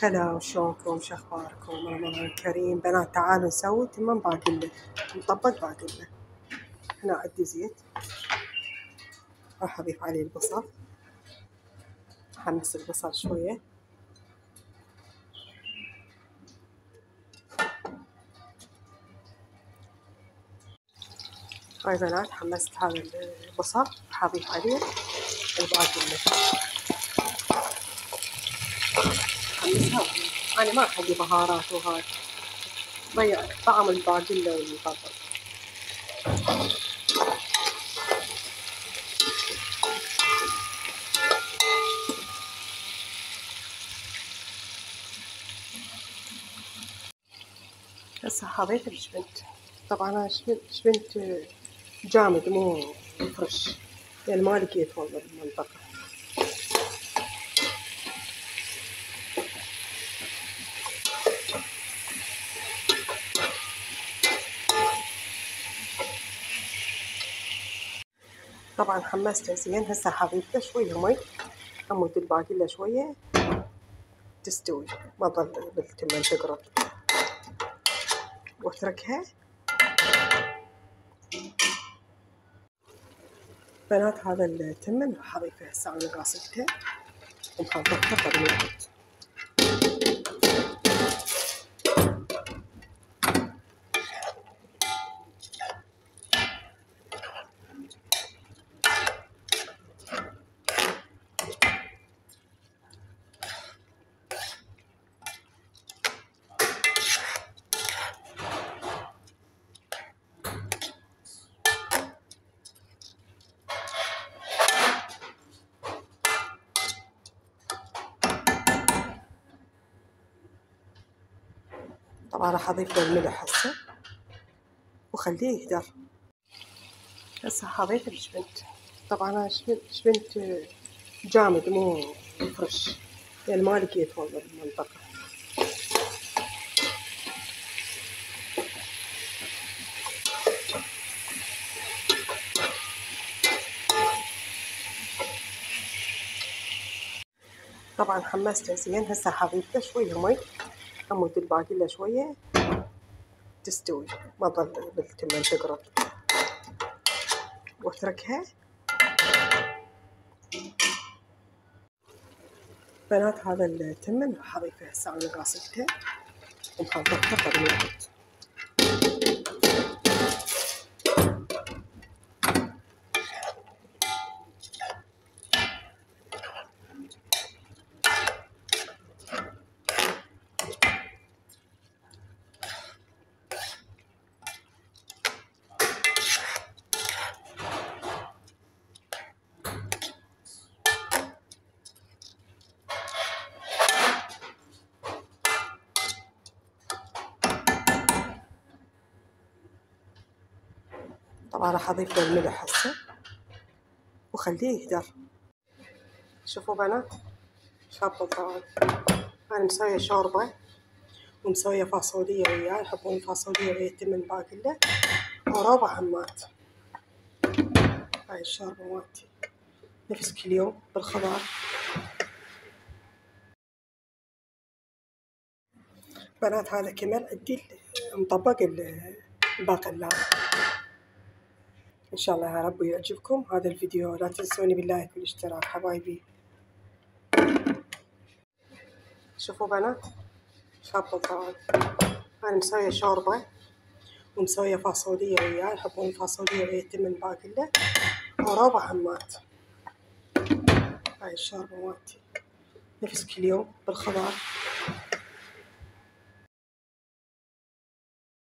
هلا وشلونكم؟ شو اخباركم؟ رمضان كريم بنات. تعالوا نسوي تمام باقلة، مطبق باقلة. هنا عندي زيت، راح اضيف عليه البصل، احمس البصل شوية. هاي بنات حمست هذا البصل، راح اضيف عليه الباقلة. حمسها، انا ما احب بهارات وهاي، ضيع طعم الباقلة والمطبق. هسه حضيت الجبنت. طبعا انا جبنت جامد مو فرش، يعني ما لقيت والله بالمنطقة. طبعا حمسته زين. هسه حضيف له شوية مي، امد الباقلة شوية تستوي، ما تظل بالتمن تقرب، واتركها. بنات هذا التمن راح اضيفه هسه، انا غاسلته ومحضرته قبل الوقت. طبعا راح اضيف له الملح هسه وخليه يهدر. هسه حضيت الجبنت. طبعا انا جبنت جامد مو فرش، يعني ما لقيت والله بالمنطقة. طبعا حمسته زين. هسه حضيف له شوية مي، امد الباقلة شوية تستوي، ما تظل بالتمن تقرب، واتركها. بنات هذا التمن راح اضيفه هسه، انا غاسلته ومحضرته قبل الوقت. طبعا راح اضيف له الملح هسه وخليه يهدر. شوفوا بنات شابة طبعا، انا مسوية شوربة ومسوية فاصوليا وياه، يحبون الفاصوليا ويا التمن باقلة وربع عمات. هاي الشوربة مالتي نفس كل يوم بالخضار. بنات هذا كمان عندي مطبق الباقلات. ان شاء الله يا رب يعجبكم هذا الفيديو. لا تنسوني باللايك والاشتراك حبايبي. شوفوا بنات شابة طبعا، انا مسوية شوربة ومسوية فاصوليا وياه، يحبون الفاصوليا ويا التمن باقلة وربع عمات. هاي الشوربة مالتي نفس كل يوم بالخضار.